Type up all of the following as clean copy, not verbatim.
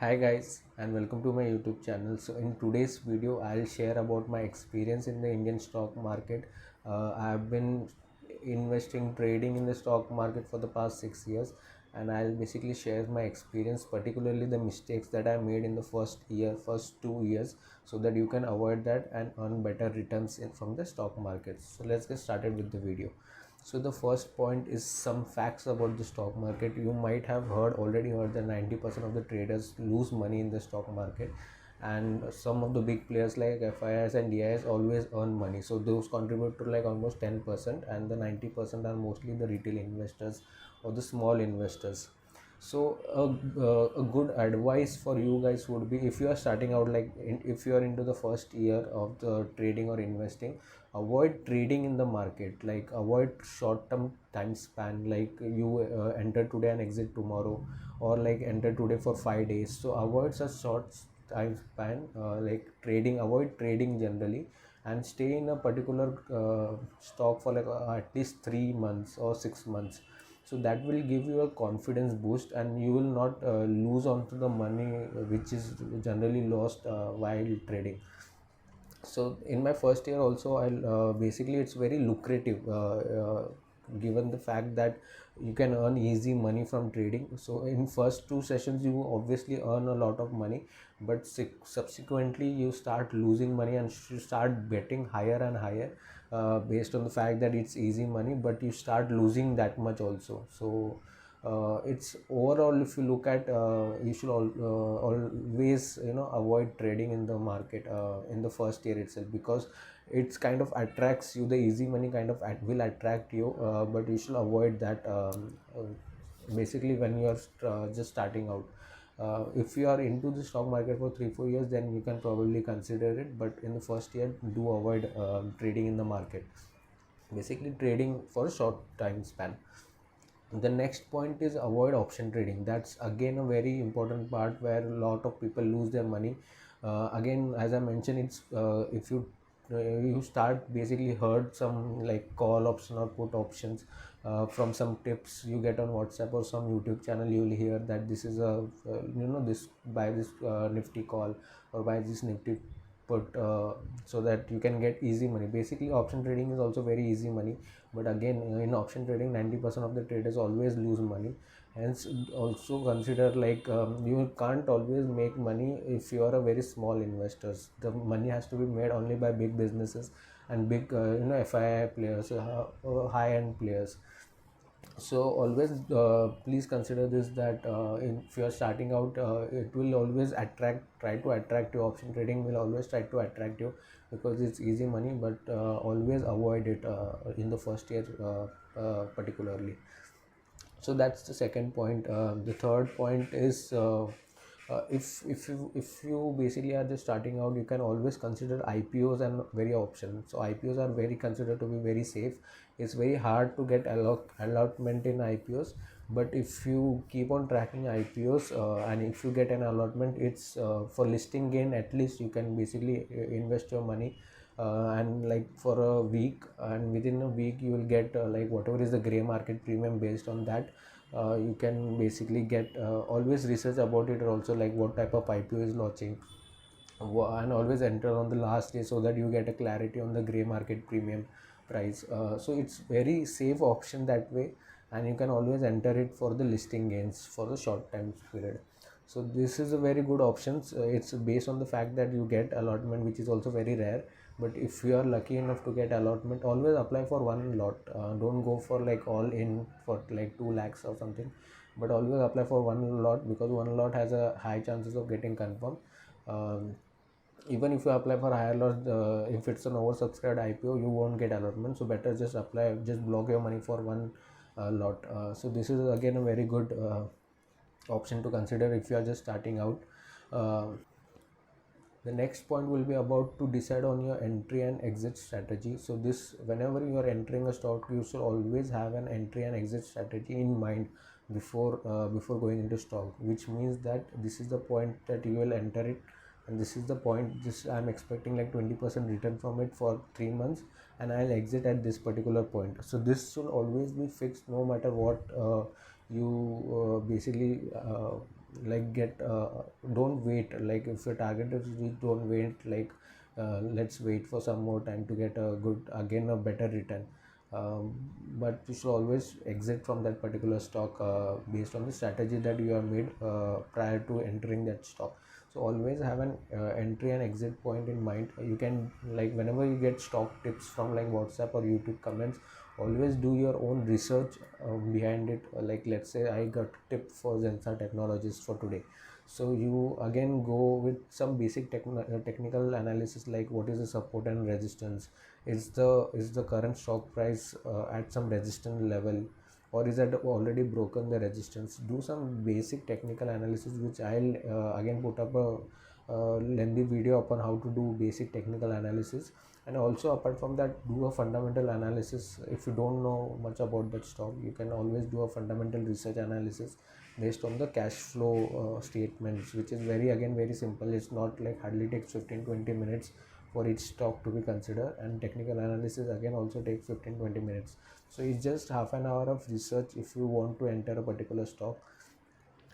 Hi guys, and welcome to my YouTube channel. So in today's video I'll share about my experience in the Indian stock market. I've been investing trading in the stock market for the past 6 years, and I'll basically share my experience, particularly the mistakes that I made in the first 2 years, so that you can avoid that and earn better returns from the stock market. So let's get started with the video. So the first point is some facts about the stock market. You might have already heard that 90% of the traders lose money in the stock market, and some of the big players like FIS and DIS always earn money. So those contribute to like almost 10%, and the 90% are mostly the retail investors or the small investors. So a good advice for you guys would be, if you are starting out, if you are into the first year of the trading or investing, avoid trading in the market. Like, avoid short term time span, like you enter today and exit tomorrow, or like enter today for 5 days. So avoid such short time span, avoid trading generally, and stay in a particular stock for at least 3 months or 6 months. So that will give you a confidence boost, and you will not lose onto the money which is generally lost while trading. So in my first year also, I'll basically, it's very lucrative, given the fact that you can earn easy money from trading. So in first two sessions you obviously earn a lot of money, but subsequently you start losing money, and you start betting higher and higher, based on the fact that it's easy money, but you start losing that much also. So it's overall, if you look at, you should always avoid trading in the market in the first year itself, because it's kind of attracts you, the easy money kind of will attract you, but you should avoid that, basically when you are just starting out. If you are into the stock market for 3-4 years, then you can probably consider it, but in the first year, do avoid trading in the market, basically trading for a short time span. The next point is avoid option trading. That's again a very important part where a lot of people lose their money. Again, as I mentioned, it's if you start basically heard some like call option or put options from some tips you get on WhatsApp or some YouTube channel. You will hear that this is a this, buy this nifty call, or buy this nifty put, so that you can get easy money. Basically option trading is also very easy money, but again, in option trading 90% of the traders always lose money. Hence, also consider, like, you can't always make money if you are a very small investors. The money has to be made only by big businesses and big FII players, high end players. So always, please consider this, that if you are starting out, it will always try to attract you. Option trading will always try to attract you, because it's easy money, but always avoid it in the first year, particularly. So that's the second point. The third point is, if you basically are just starting out, you can always consider IPOs and very options. So IPOs are very considered to be very safe. It's very hard to get allotment in IPOs, but if you keep on tracking IPOs, and if you get an allotment, it's for listing gain. At least you can basically invest your money, and like for a week, and within a week you will get like whatever is the gray market premium. Based on that, you can basically get, always research about it, or also like what type of IPO is launching, and always enter on the last day, so that you get a clarity on the gray market premium price. So it's very safe option that way, and you can always enter it for the listing gains for the short time period. So this is a very good option. It's based on the fact that you get allotment, which is also very rare. But if you are lucky enough to get allotment, always apply for one lot. Don't go for like all in for like 2 lakhs or something, but always apply for one lot, because one lot has a high chances of getting confirmed. um, Even if you apply for higher lot, if it's an oversubscribed IPO, you won't get allotment. So better just apply, just block your money for one lot. So this is again a very good option to consider if you are just starting out. uh, the next point will be about to decide on your entry and exit strategy. So this, whenever you are entering a stock, you should always have an entry and exit strategy in mind before going into stock, which means that this is the point that you will enter it, and this is the point, this I'm expecting like 20% return from it for 3 months, and I'll exit at this particular point. So this should always be fixed, no matter what you basically like get don't wait. Like if your target is reach, don't wait like let's wait for some more time to get a good, again a better return. um, but you should always exit from that particular stock based on the strategy that you have made prior to entering that stock. So always have an entry and exit point in mind. You can, like, whenever you get stock tips from like WhatsApp or YouTube comments, always do your own research behind it. Like let's say I got tip for Zensa Technologies for today, so you again go with some basic technical analysis, like what is the support and resistance, is the current stock price at some resistance level, or is that already broken the resistance. Do some basic technical analysis, which I'll again put up a lengthy video upon how to do basic technical analysis. And also apart from that, do a fundamental analysis. If you don't know much about that stock, you can always do a fundamental research analysis based on the cash flow statements, which is very, again, very simple. It's not like hardly takes 15-20 minutes for each stock to be considered, and technical analysis again also takes 15-20 minutes. So it's just half an hour of research if you want to enter a particular stock.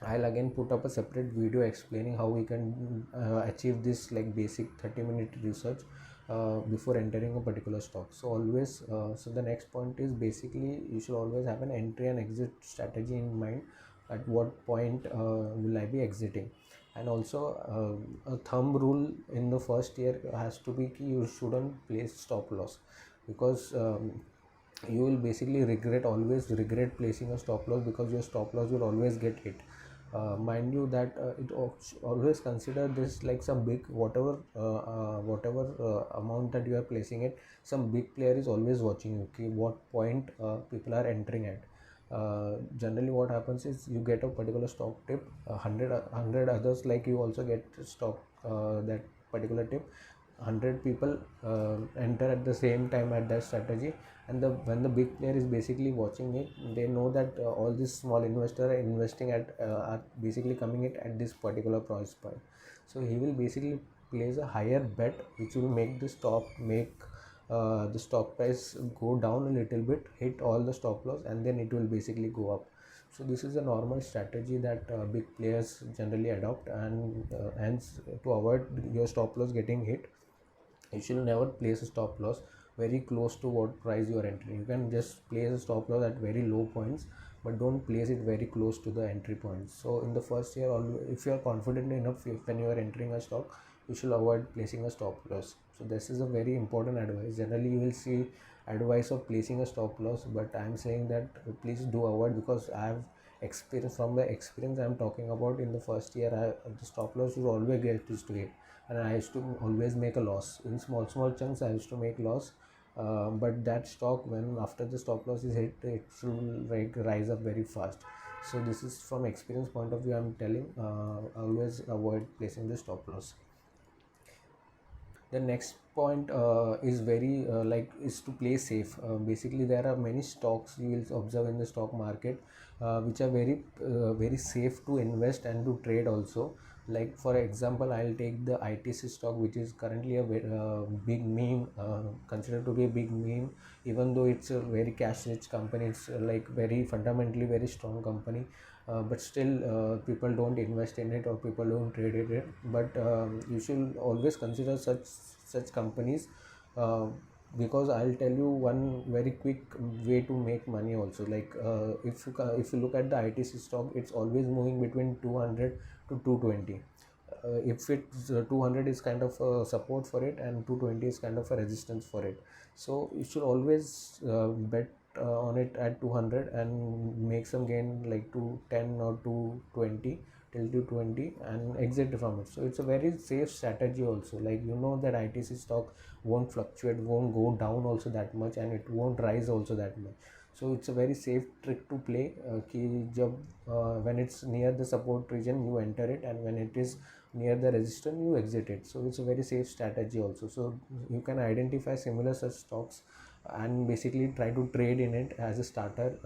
I'll again put up a separate video explaining how we can achieve this like basic 30-minute research before entering a particular stock. So always, so the next point is basically you should always have an entry and exit strategy in mind. At what point will I be exiting? And also a thumb rule in the first year has to be you shouldn't place stop loss, because you will basically always regret placing a stop loss, because your stop loss will always get hit. Mind you that always consider this like some big, whatever amount that you are placing it, some big player is always watching you. Okay, what point people are entering at. Generally what happens is you get a particular stock tip, 100 others like you also get stock that particular tip. 100 people enter at the same time at that strategy, and when the big player is basically watching it, they know that all these small investors are investing are basically coming it at this particular price point. So he will basically place a higher bet, which will make the stock price go down a little bit, hit all the stop loss, and then it will basically go up. So this is a normal strategy that big players generally adopt, and hence to avoid your stop loss getting hit, you should never place a stop loss very close to what price you are entering. You can just place a stop loss at very low points, but don't place it very close to the entry points. So in the first year, if you are confident enough, when you are entering a stock, you should avoid placing a stop loss. So this is a very important advice. Generally you will see advice of placing a stop loss, but I am saying that please do avoid, because I have experience, from the experience I am talking about. In the first year, the stop loss will always get used to it, and I used to always make a loss in small chunks. I used to make loss, but that stock, when after the stop loss is hit, it will like rise up very fast. So this is from experience point of view I'm telling. Always avoid placing the stop loss. The next point is very is to play safe. Basically there are many stocks you will observe in the stock market which are very safe to invest and to trade also. Like for example, I'll take the ITC stock, which is currently a big meme, considered to be a big meme, even though it's a very cash rich company. It's like very fundamentally very strong company, but still people don't invest in it, or people don't trade it. But you should always consider such companies, uh, because I'll tell you one very quick way to make money also. Like if you look at the ITC stock, it's always moving between 200 to 220. If it's 200 is kind of a support for it, and 220 is kind of a resistance for it. So you should always bet on it at 200 and make some gain like 210 or 220 till 220 and exit from it. So it's a very safe strategy also. Like you know that ITC stock won't fluctuate, won't go down also that much, and it won't rise also that much. So it's a very safe trick to play. कि जब when it's near the support region you enter it, and when it is near the resistance you exit it. So it's a very safe strategy also. So you can identify similar such stocks and basically try to trade in it as a starter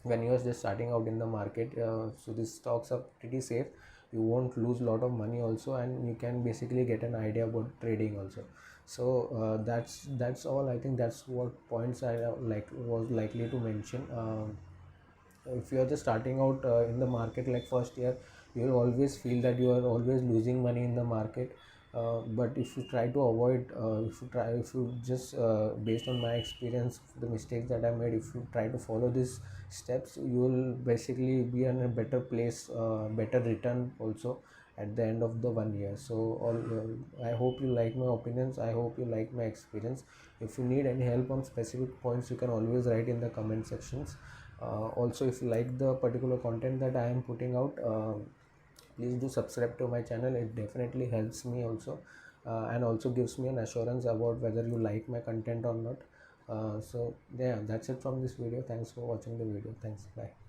when you are just starting out in the market. So these stocks are pretty safe. You won't lose a lot of money also, and you can basically get an idea about trading also. So that's all. I think that's what points I was likely to mention. If you are just starting out in the market, like first year, you'll always feel that you are always losing money in the market. But if you try to avoid, if you just based on my experience, the mistakes that I made, if you try to follow these steps, you will basically be in a better place, better return also at the end of the 1 year. So all I hope you like my opinions, I hope you like my experience. If you need any help on specific points, you can always write in the comment sections. Also, if you like the particular content that I am putting out, please do subscribe to my channel. It definitely helps me also, and also gives me an assurance about whether you like my content or not. So yeah, that's it from this video. Thanks for watching the video. Thanks, bye.